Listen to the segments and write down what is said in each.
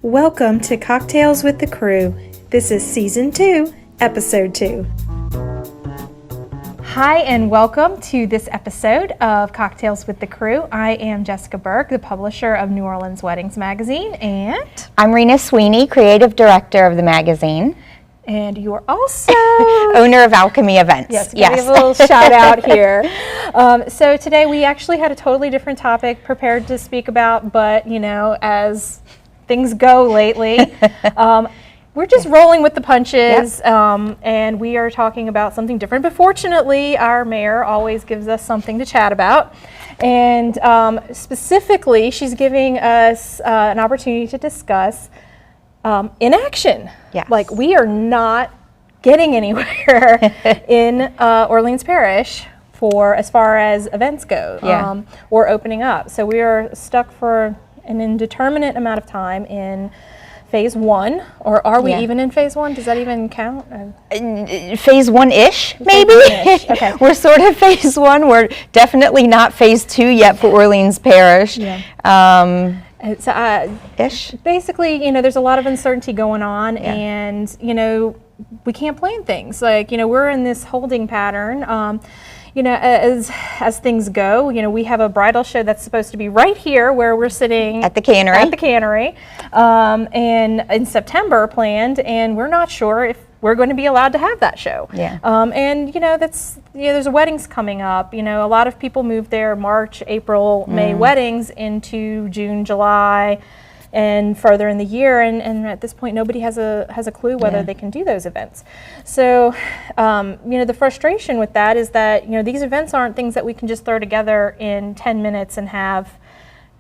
Welcome to Cocktails with the Crew. This is Season 2, Episode 2. Hi, and welcome to this episode of Cocktails with the Crew. I am Jessica Burke, the publisher of New Orleans Weddings Magazine, and I'm Rena Sweeney, creative director of the magazine. And you are also owner of Alchemy events. Yes, give a little shout out here. So today we actually had a totally different topic prepared to speak about, but you know, as things go lately, we're just rolling with the punches, and we are talking about something different. But fortunately, our mayor always gives us something to chat about. And specifically, she's giving us an opportunity to discuss inaction. Yes. Like, we are not getting anywhere in Orleans Parish for as far as events go, or opening up. So we are stuck for an indeterminate amount of time in phase 1, or are we even in phase 1? Does that even count? Phase 1-ish, maybe. Okay. We're sort of phase 1. We're definitely not phase 2 yet for Orleans Parish. It's, ish. Basically, you know, there's a lot of uncertainty going on, and you know, we can't plan things. Like, you know, we're in this holding pattern. You know, as things go, you know, we have a bridal show that's supposed to be right here where we're sitting at the Cannery. And in September planned, and we're not sure if we're going to be allowed to have that show. And you know, there's weddings coming up. You know, a lot of people move their March, April, May weddings into June, July, and further in the year, and at this point nobody has a clue whether they can do those events. So you know, the frustration with that is that, you know, these events aren't things that we can just throw together in 10 minutes and have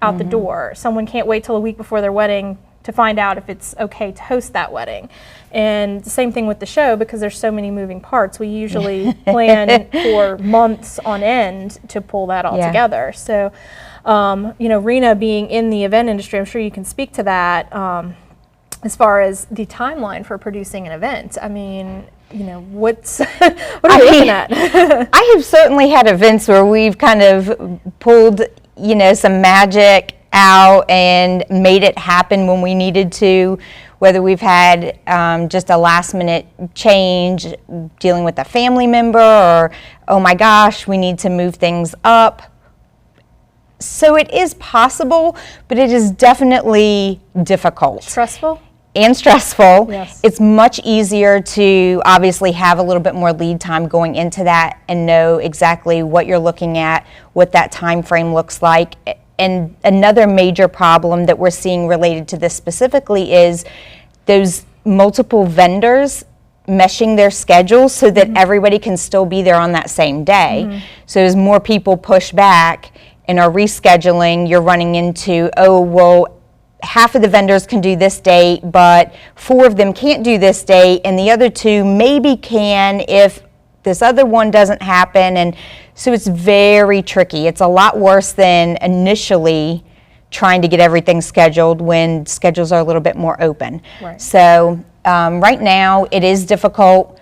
out the door. Someone can't wait till a week before their wedding to find out if it's okay to host that wedding. And the same thing with the show, because there's so many moving parts. We usually plan for months on end to pull that all together. So you know, Rena, being in the event industry, I'm sure you can speak to that as far as the timeline for producing an event. I mean, you know, what are we looking at? I have certainly had events where we've kind of pulled, you know, some magic out and made it happen when we needed to, whether we've had just a last minute change dealing with a family member, or, oh my gosh, we need to move things up. So it is possible, but it is definitely difficult. Stressful? And stressful. Yes. It's much easier to obviously have a little bit more lead time going into that and know exactly what you're looking at, what that time frame looks like. And another major problem that we're seeing related to this specifically is those multiple vendors meshing their schedules so that everybody can still be there on that same day. So as more people push back and are rescheduling, you're running into, oh, well, half of the vendors can do this date, but 4 of them can't do this date, and the other 2 maybe can if this other one doesn't happen. And so it's very tricky. It's a lot worse than initially trying to get everything scheduled when schedules are a little bit more open. Right. So right now it is difficult.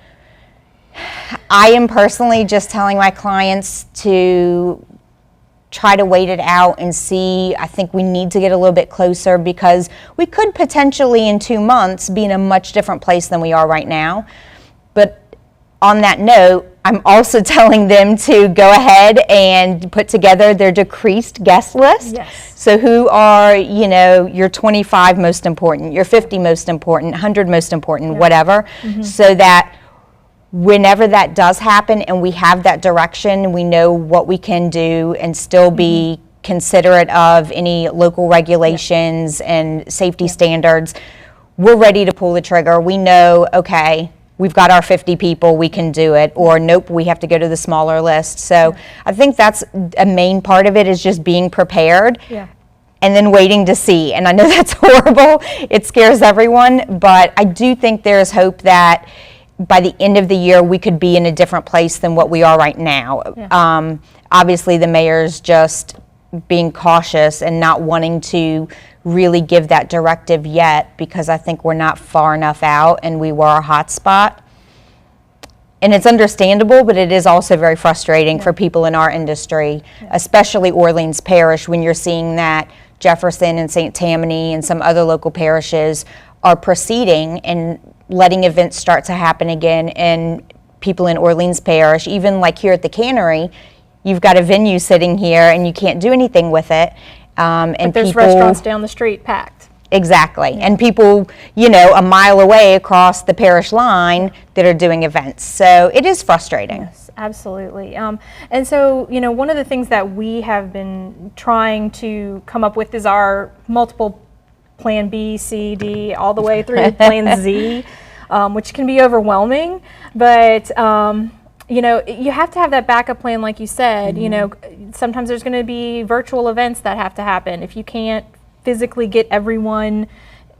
I am personally just telling my clients to try to wait it out and see. I think we need to get a little bit closer, because we could potentially in 2 months be in a much different place than we are right now. But on that note, I'm also telling them to go ahead and put together their decreased guest list. Yes. So who are, you know, your 25 most important, your 50 most important, 100 most important, whatever, so that whenever that does happen and we have that direction, we know what we can do and still be considerate of any local regulations and safety standards. We're ready to pull the trigger. We know, okay, we've got our 50 people, we can do it, or nope, we have to go to the smaller list. So I think that's a main part of it, is just being prepared and then waiting to see. And I know that's horrible. It scares everyone, but I do think there's hope that by the end of the year, we could be in a different place than what we are right now. Obviously, the mayor's just being cautious and not wanting to really give that directive yet, because I think we're not far enough out and we were a hot spot. And it's understandable, but it is also very frustrating for people in our industry, especially Orleans Parish, when you're seeing that Jefferson and St. Tammany and some other local parishes are proceeding and letting events start to happen again. And people in Orleans Parish, even like here at the Cannery, you've got a venue sitting here and you can't do anything with it. And there's restaurants down the street packed. Exactly. And people, you know, a mile away across the parish line that are doing events. So it is frustrating. Yes, absolutely. And so, you know, one of the things that we have been trying to come up with is our multiple plan B, C, D, all the way through plan Z, which can be overwhelming. But, you know, you have to have that backup plan, like you said. You know, sometimes there's going to be virtual events that have to happen. If you can't physically get everyone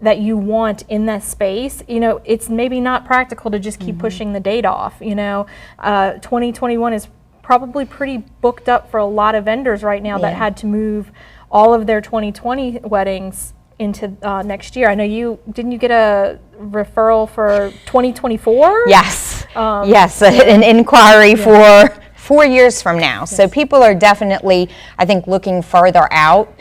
that you want in that space, you know, it's maybe not practical to just keep pushing the date off. You know, 2021 is probably pretty booked up for a lot of vendors right now that had to move all of their 2020 weddings into next year. I know didn't you get a referral for 2024? Yes, yes, an inquiry for 4 years from now. Yes. So people are definitely, I think, looking further out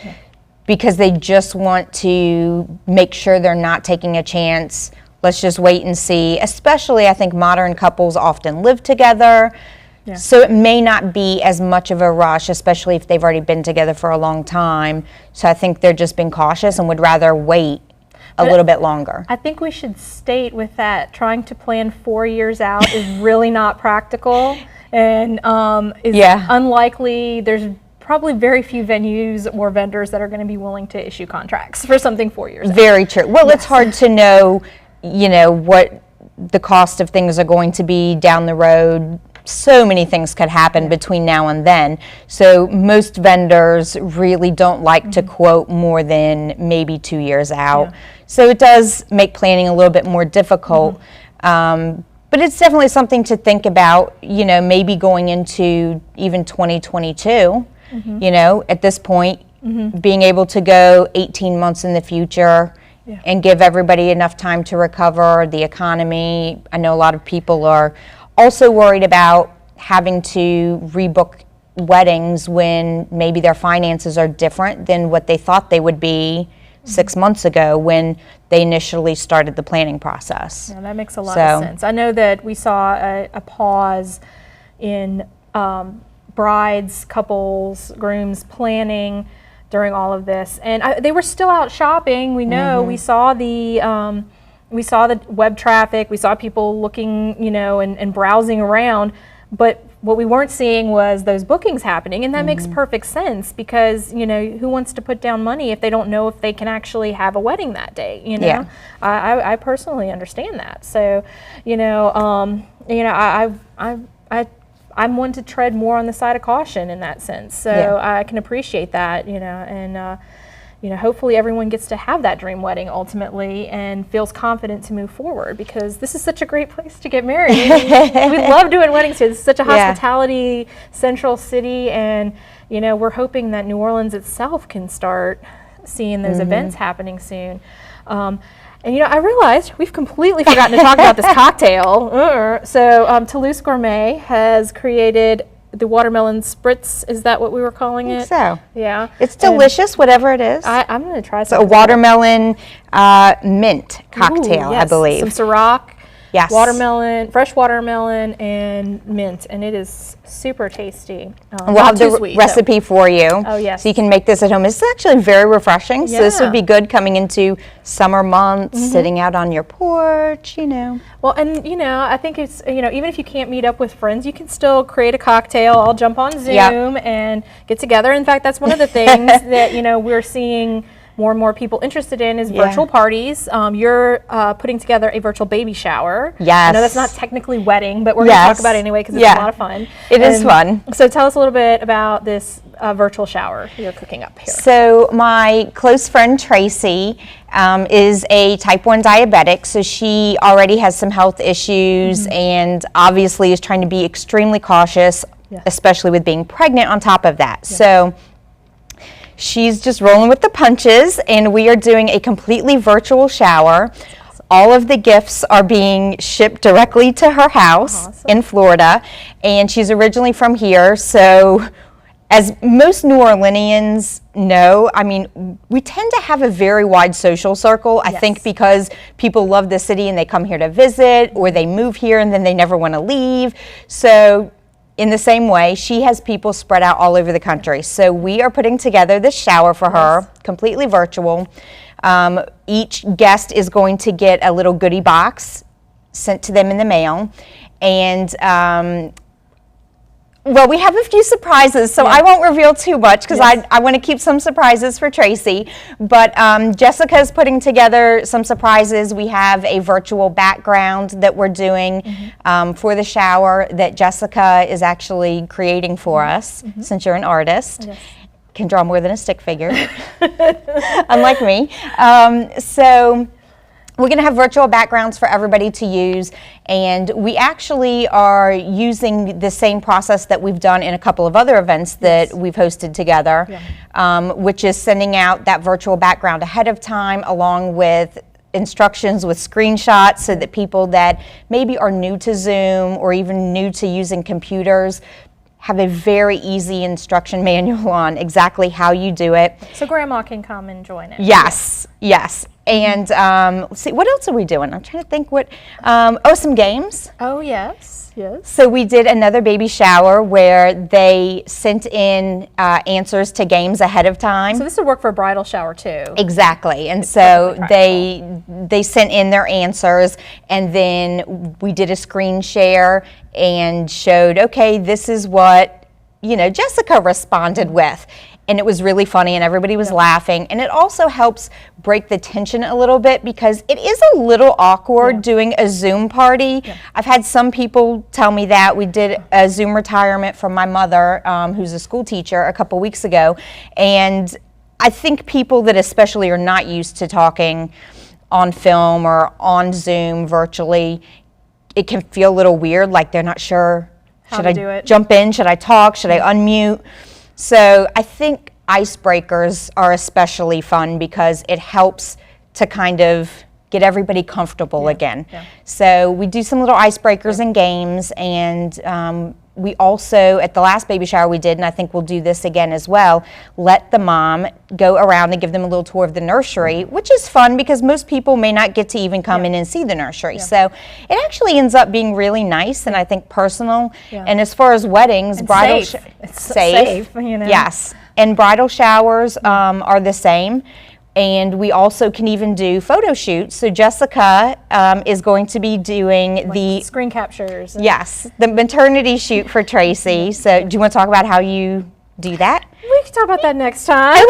because they just want to make sure they're not taking a chance. Let's just wait and see. Especially, I think modern couples often live together. Yeah. So it may not be as much of a rush, especially if they've already been together for a long time. So I think they're just being cautious and would rather wait a little bit longer. I think we should state with that, trying to plan 4 years out is really not practical and is unlikely. There's probably very few venues or vendors that are going to be willing to issue contracts for something 4 years out. Very true. Well, it's hard to know, you know, what the cost of things are going to be down the road. So many things could happen between now and then. So most vendors really don't like to quote more than maybe 2 years out. Yeah. So it does make planning a little bit more difficult. But it's definitely something to think about, you know, maybe going into even 2022, you know, at this point, being able to go 18 months in the future and give everybody enough time to recover the economy. I know a lot of people are also worried about having to rebook weddings when maybe their finances are different than what they thought they would be 6 months ago when they initially started the planning process. Yeah, that makes a lot of sense. I know that we saw a pause in brides, couples, grooms planning during all of this, and they were still out shopping. We know we saw the web traffic, we saw people looking, you know, and browsing around, but what we weren't seeing was those bookings happening, and that makes perfect sense because, you know, who wants to put down money if they don't know if they can actually have a wedding that day, you know? Yeah. I personally understand that. So, I'm one to tread more on the side of caution in that sense. So I can appreciate that, you know, and hopefully everyone gets to have that dream wedding ultimately and feels confident to move forward because this is such a great place to get married. We love doing weddings here. This is such a hospitality central city, and, you know, we're hoping that New Orleans itself can start seeing those events happening soon. And, you know, I realized we've completely forgotten to talk about this cocktail. So Toulouse Gourmet has created the Watermelon Spritz. Is that what we were calling it? So yeah, it's delicious, whatever it is. I'm going to try some. So a watermelon mint cocktail, I believe. Some CIROC, watermelon, fresh watermelon, and mint, and it is super tasty. We'll have the recipe for you. Oh yes. So you can make this at home. It's actually very refreshing. So this would be good coming into summer months, sitting out on your porch, you know. Well, and, you know, I think it's, you know, even if you can't meet up with friends, you can still create a cocktail. I'll jump on Zoom and get together. In fact, that's one of the things that, you know, we're seeing more and more people interested in is virtual parties. You're putting together a virtual baby shower. Yes. I know that's not technically wedding, but we're going to talk about it anyway because it's a lot of fun. It is fun. So tell us a little bit about this virtual shower you're cooking up here. So my close friend Tracy is a type 1 diabetic, so she already has some health issues and obviously is trying to be extremely cautious, especially with being pregnant on top of that. So she's just rolling with the punches, and we are doing a completely virtual shower. Awesome. All of the gifts are being shipped directly to her house in Florida, and she's originally from here, so as most New Orleanians know, I mean, we tend to have a very wide social circle. I think because people love the city and they come here to visit, or they move here and then they never want to leave. So in the same way, she has people spread out all over the country. So we are putting together this shower for her, completely virtual. Each guest is going to get a little goodie box sent to them in the mail. And well, we have a few surprises, so I won't reveal too much because I want to keep some surprises for Tracy. But Jessica is putting together some surprises. We have a virtual background that we're doing for the shower that Jessica is actually creating for us, since you're an artist. Can draw more than a stick figure, unlike me. So we're going to have virtual backgrounds for everybody to use, and we actually are using the same process that we've done in a couple of other events that we've hosted together, which is sending out that virtual background ahead of time along with instructions with screenshots so that people that maybe are new to Zoom or even new to using computers have a very easy instruction manual on exactly how you do it. So grandma can come and join it. Yes, yes. And let's see, what else are we doing? I'm trying to think what, some games. Oh, yes, yes. So we did another baby shower where they sent in answers to games ahead of time. So this would work for a bridal shower too. Exactly. And so they sent in their answers, and then we did a screen share and showed, okay, this is what, Jessica responded with. And it was really funny and everybody was laughing. And it also helps break the tension a little bit because it is a little awkward doing a Zoom party. I've had some people tell me that. We did a Zoom retirement from my mother, who's a school teacher, a couple weeks ago. And I think people that especially are not used to talking on film or on Zoom virtually, it can feel a little weird, like they're not sure, should I jump in, should I talk, should I unmute? So I think icebreakers are especially fun because it helps to kind of get everybody comfortable again. So we do some little icebreakers and games, and we also, at the last baby shower we did, and I think we'll do this again as well, let the mom go around and give them a little tour of the nursery, which is fun because most people may not get to even come in and see the nursery. So it actually ends up being really nice and I think personal. And as far as weddings, and bridal safe. It's safe, Yes, and bridal showers are the same. And we also can even do photo shoots. So Jessica is going to be doing the screen captures. Yes, the maternity shoot for Tracy. So do you want to talk about how you do that? We can talk about that next time.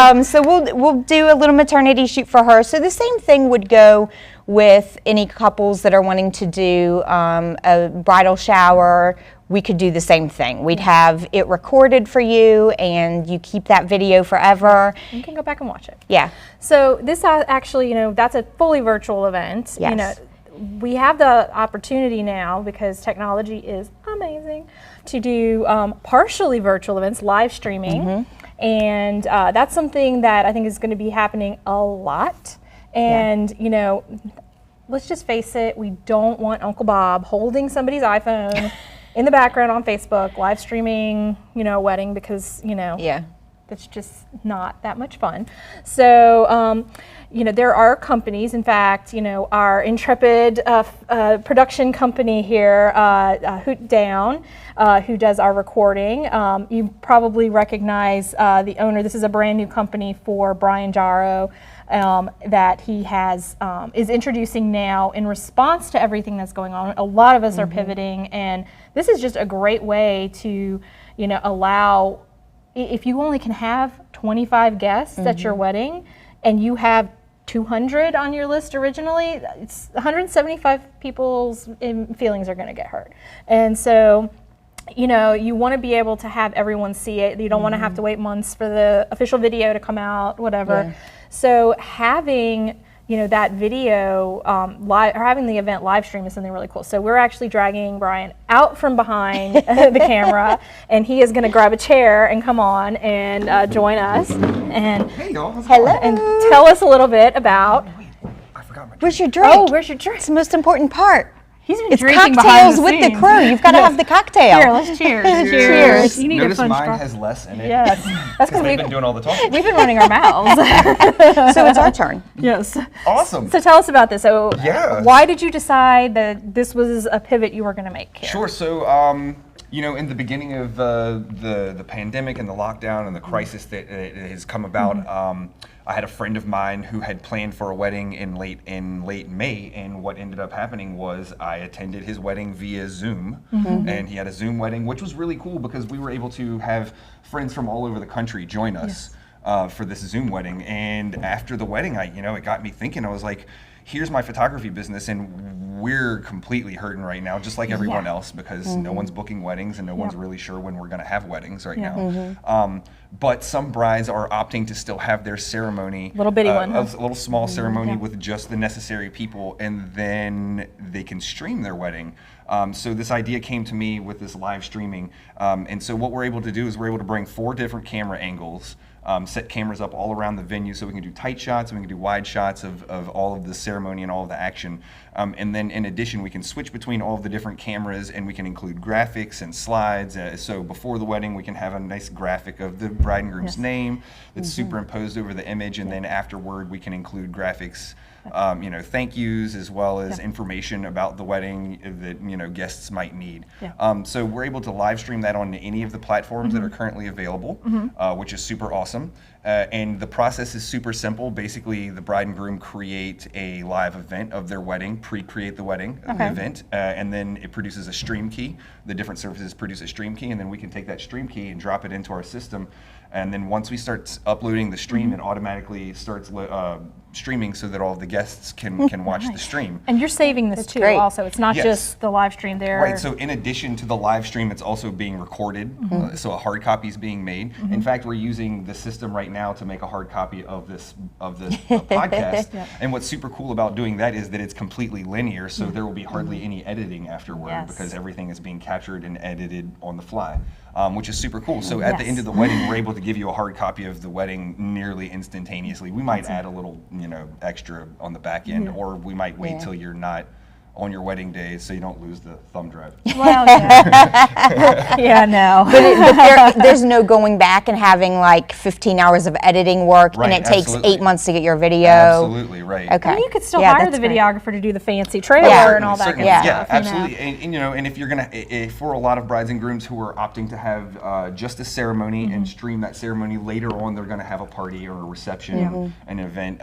Okay. So we'll do a little maternity shoot for her. So the same thing would go with any couples that are wanting to do a bridal shower. We could do the same thing. We'd have it recorded for you, and you keep that video forever. You can go back and watch it. Yeah. So this actually, that's a fully virtual event. Yes. We have the opportunity now, because technology is amazing, to do partially virtual events, live streaming. And that's something that I think is going to be happening a lot. And, let's just face it, we don't want Uncle Bob holding somebody's iPhone in the background on Facebook, live streaming, a wedding, because, that's just not that much fun. So, there are companies, in fact, our intrepid production company here, HootDown, who does our recording. You probably recognize the owner. This is a brand new company for Brian Jarreau that he has is introducing now in response to everything that's going on. A lot of us are pivoting, and this is just a great way to, allow, if you only can have 25 guests at your wedding and you have 200 on your list originally, it's 175 people's feelings are going to get hurt. And so, you want to be able to have everyone see it. You don't want to have to wait months for the official video to come out, whatever. So having, that video live, or having the event live stream is something really cool. So we're actually dragging Brian out from behind the camera, and he is going to grab a chair and come on and join us. And hey y'all, hello, and tell us a little bit about. I forgot my drink. Where's your drink? Oh, where's your drink? It's the most important part. He's been It's drinking cocktails behind the with the scenes. crew. You've got to have the cocktail. Here, let's cheers. Cheers. You need Notice a fun mine straw. has less in it. Yes, that's because because they've been doing all the talking. we've been running our mouths. So it's our turn. Yes. Awesome. So tell us about this. So Yeah. why did you decide that this was a pivot you were going to make here? Sure. So, in the beginning of the pandemic and the lockdown and the crisis that has come about, I had a friend of mine who had planned for a wedding in late May, and what ended up happening was I attended his wedding via Zoom, and he had a Zoom wedding, which was really cool because we were able to have friends from all over the country join us for this Zoom wedding. And after the wedding, it got me thinking. I was like, here's my photography business, and we're completely hurting right now, just like everyone else, because no one's booking weddings and no one's really sure when we're going to have weddings right now. But some brides are opting to still have their ceremony, Little bitty one, a little small ceremony with just the necessary people, and then they can stream their wedding. So this idea came to me with this live streaming, and so what we're able to do is we're able to bring 4 different camera angles. Set cameras up all around the venue so we can do tight shots, and we can do wide shots of all of the ceremony and all of the action. And then in addition, we can switch between all of the different cameras, and we can include graphics and slides. So before the wedding, we can have a nice graphic of the bride and groom's name that's superimposed over the image, and then afterward, we can include graphics, thank yous, as well as information about the wedding that guests might need. So we're able to live stream that on any of the platforms that are currently available, which is super awesome. And the process is super simple. Basically, the bride and groom create a live event of their wedding, pre-create the wedding event, and then it produces a stream key. The different services produce a stream key, and then we can take that stream key and drop it into our system. And then once we start uploading the stream, it automatically starts streaming so that all of the guests can watch the stream. And you're saving this too, great. also. It's not just the live stream there. Right, so in addition to the live stream, it's also being recorded, so a hard copy is being made. In fact, we're using the system right now to make a hard copy of this podcast. And what's super cool about doing that is that it's completely linear, so there will be hardly any editing afterward because everything is being captured and edited on the fly. Which is super cool. So at the end of the wedding, we're able to give you a hard copy of the wedding nearly instantaneously. We might add a little, extra on the back end, or we might wait till you're not on your wedding day so you don't lose the thumb drive. Well, no. But there's no going back and having like 15 hours of editing work, and it takes 8 months to get your video. Absolutely, right. Okay. And you could still hire the videographer to do the fancy trailer and all that kind of stuff. Yeah, absolutely. And if you're if for a lot of brides and grooms who are opting to have just a ceremony and stream that ceremony later on, they're going to have a party or a reception, an event.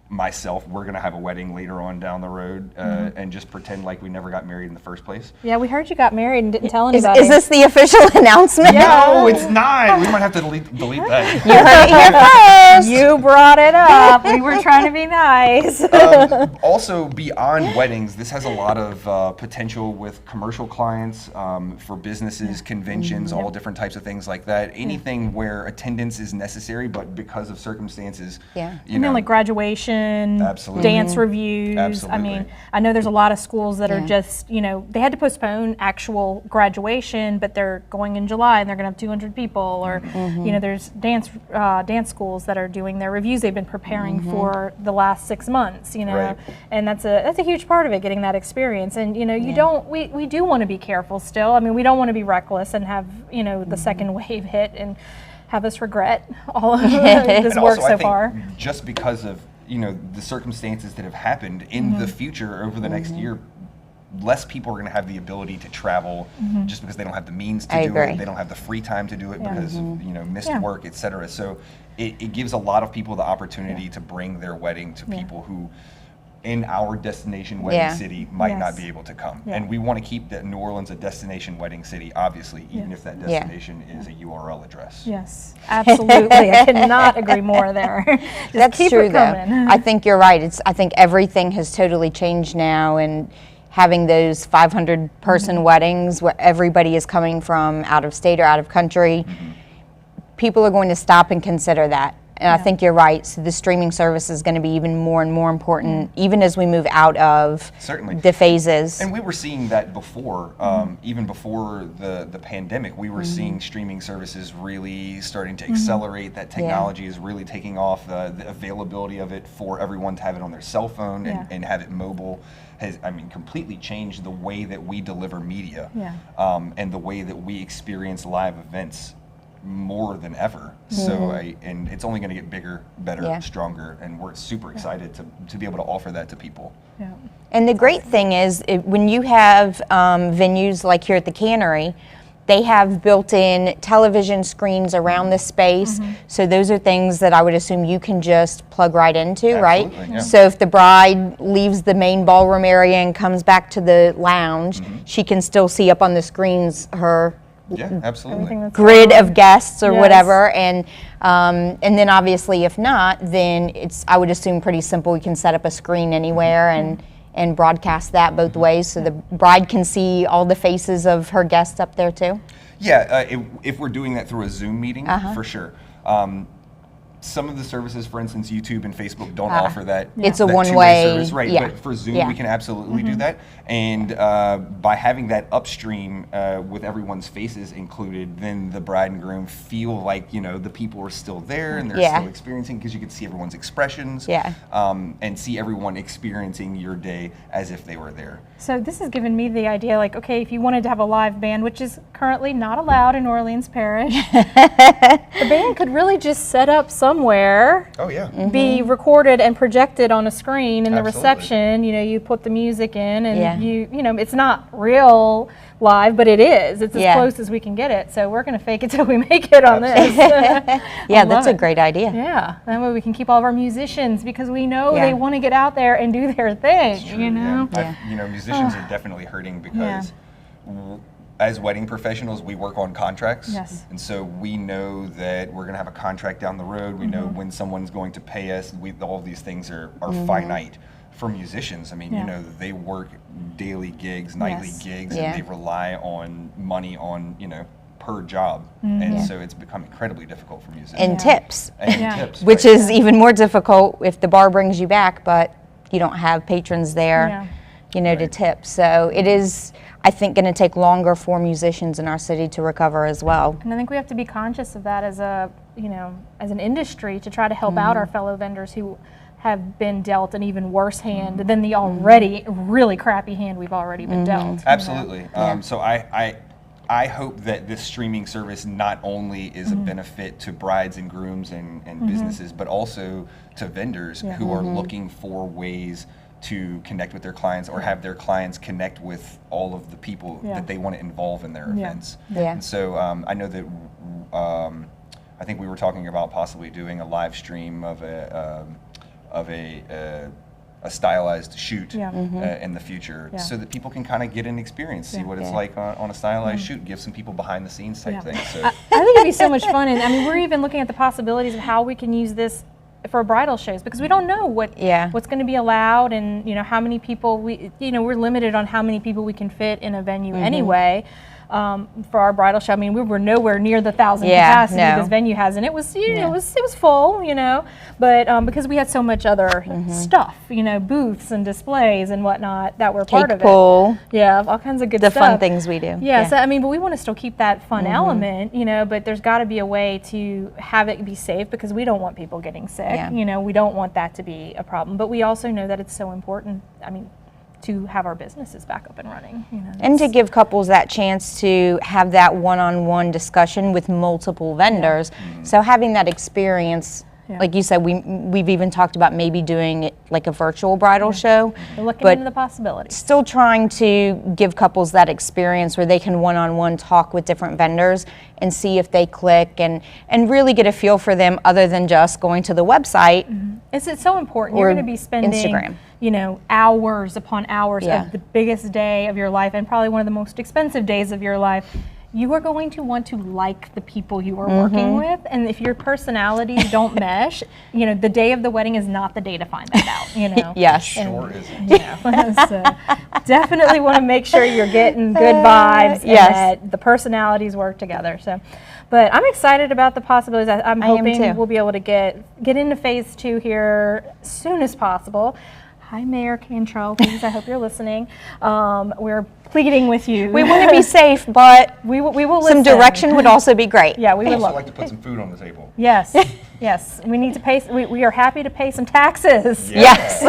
Myself, we're going to have a wedding later on down the road and just pretend like we never got married in the first place. Yeah, we heard you got married and didn't tell anybody. Is this the official announcement? No, it's not. We might have to delete that. You heard it here first. You brought it up. We were trying to be nice. Also, beyond weddings, this has a lot of potential with commercial clients, for businesses, conventions, all different types of things like that. Anything where attendance is necessary, but because of circumstances, like graduation, dance reviews. Absolutely. I mean, I know there's a lot of schools that are just, they had to postpone actual graduation, but they're going in July and they're going to have 200 people. Or, there's dance schools that are doing their reviews they've been preparing for the last 6 months, and that's a huge part of it, getting that experience. And, we do want to be careful still. I mean, we don't want to be reckless and have, the second wave hit and have us regret all of this work so far. Just because of the circumstances that have happened in the future over the next year, less people are going to have the ability to travel just because they don't have the means to do it. They don't have the free time to do it because of missed work, etc. So it gives a lot of people the opportunity to bring their wedding to people who in our destination wedding city might not be able to come. And we want to keep New Orleans a destination wedding city, obviously, even if that destination is a URL address. Yes, absolutely. I cannot agree more there. That's true, though. I think you're right. I think everything has totally changed now, and having those 500-person weddings where everybody is coming from out of state or out of country, people are going to stop and consider that. And I think you're right. So the streaming service is going to be even more and more important, even as we move out of Certainly. the phases. And we were seeing that before, even before the pandemic, we were seeing streaming services really starting to accelerate. That technology is really taking off. The availability of it for everyone to have it on their cell phone and have it mobile has, completely changed the way that we deliver media and the way that we experience live events more than ever. So and it's only going to get bigger, better, stronger, and we're super excited to be able to offer that to people. And the great thing is when you have venues like here at the Cannery, they have built-in television screens around the space. So those are things that I would assume you can just plug right into, right? Yeah. So if the bride leaves the main ballroom area and comes back to the lounge, she can still see up on the screens her Absolutely. grid of guests or whatever, and then obviously if not, then I would assume pretty simple. We can set up a screen anywhere and broadcast that both ways, so the bride can see all the faces of her guests up there too. Yeah, if we're doing that through a Zoom meeting, for sure. Some of the services, for instance, YouTube and Facebook don't offer that. It's a that one-way service, right? But for Zoom, we can absolutely do that. And by having that upstream with everyone's faces included, then the bride and groom feel like the people are still there and they're still experiencing, because you can see everyone's expressions. And see everyone experiencing your day as if they were there. So this has given me the idea, like, okay, if you wanted to have a live band, which is currently not allowed in Orleans Parish, the band could really just set up somewhere, be recorded and projected on a screen in the reception. You put the music in, and it's not real live, but it is. It's as close as we can get it. So we're going to fake it till we make it on this. That's a great idea. Yeah, that way we can keep all of our musicians, because we know they want to get out there and do their thing. Musicians are definitely hurting because as wedding professionals, we work on contracts. And so we know that we're going to have a contract down the road. We know when someone's going to pay us. All of these things are finite. For musicians, they work daily gigs, nightly gigs, and they rely on money on, per job. And so it's become incredibly difficult for musicians. And tips. And tips. Which is even more difficult if the bar brings you back, but you don't have patrons there, to tip. So it is, I think, going to take longer for musicians in our city to recover as well. And I think we have to be conscious of that as as an industry, to try to help out our fellow vendors who have been dealt an even worse hand than the already really crappy hand we've already been dealt. Absolutely. So I hope that this streaming service not only is a benefit to brides and grooms and businesses, but also to vendors who are looking for ways to connect with their clients or have their clients connect with all of the people that they want to involve in their events. And so I know that I think we were talking about possibly doing a live stream of a stylized shoot in the future, so that people can kind of get an experience, see what it's like on a stylized shoot, give some people behind the scenes type thing. So I think it'd be so much fun, and we're even looking at the possibilities of how we can use this for bridal shows, because we don't know what's going to be allowed, and how many people we're limited on how many people we can fit in a venue anyway. For our bridal show, we were nowhere near the 1,000 capacity this venue has, and it was it was full, but because we had so much other stuff, booths and displays and whatnot that were part of it. Pool. Yeah, all kinds of good stuff. The fun things we do. Yeah, so but we want to still keep that fun element, but there's got to be a way to have it be safe, because we don't want people getting sick. We don't want that to be a problem, but we also know that it's so important. To have our businesses back up and running. And to give couples that chance to have that one-on-one discussion with multiple vendors. So having that experience, like you said, we've even talked about maybe doing it like a virtual bridal show. We're looking into the possibilities. Still trying to give couples that experience where they can one-on-one talk with different vendors and see if they click and really get a feel for them, other than just going to the website. It's so important. You're going to be spending Instagram. Hours upon hours of the biggest day of your life, and probably one of the most expensive days of your life. You are going to want to like the people you are working with, and if your personalities don't mesh, the day of the wedding is not the day to find that out. Yes, sure isn't. So definitely want to make sure you're getting good vibes and that the personalities work together. So, But I'm excited about the possibilities. I'm I am hoping too. we'll be able to get into phase 2 here as soon as possible. Hi, Mayor Cantrell, please, I hope you're listening. We're pleading with you. We want to be safe, but we will listen. some direction would also be great. Yeah, we would Also love like to put some food on the table. Yes, yes. We need to pay. We are happy to pay some taxes. Yes.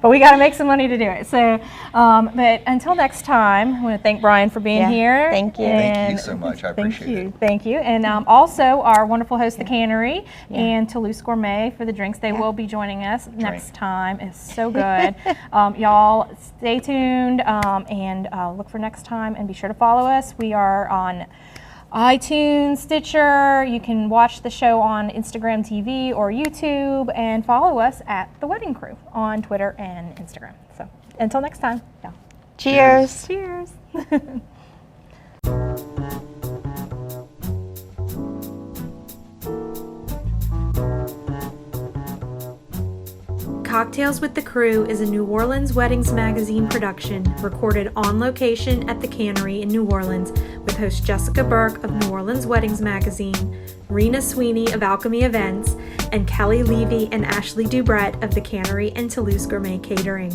But we got to make some money to do it. So, but until next time, I want to thank Brian for being Yeah, here. thank you. Thank you so much. I appreciate Thank you. it. Thank you. And also our wonderful host, the Cannery, and Toulouse Gourmet for the drinks. They will be joining us next time. It's so good. Y'all stay tuned and look for next time, and be sure to follow us. We are on iTunes, Stitcher. You can watch the show on Instagram TV or YouTube, and follow us at The Wedding Crew on Twitter and Instagram. So until next time, yeah. Cheers. Cheers. Cocktails with the Crew is a New Orleans Weddings Magazine production, recorded on location at the Cannery in New Orleans with host Jessica Burke of New Orleans Weddings Magazine, Rena Sweeney of Alchemy Events, and Kelly Levy and Ashley Dubret of the Cannery and Toulouse Gourmet Catering.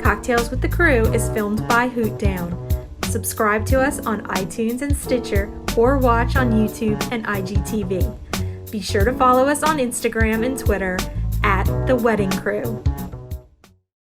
Cocktails with the Crew is filmed by HootDown. Subscribe to us on iTunes and Stitcher, or watch on YouTube and IGTV. Be sure to follow us on Instagram and Twitter at The Wedding Crew.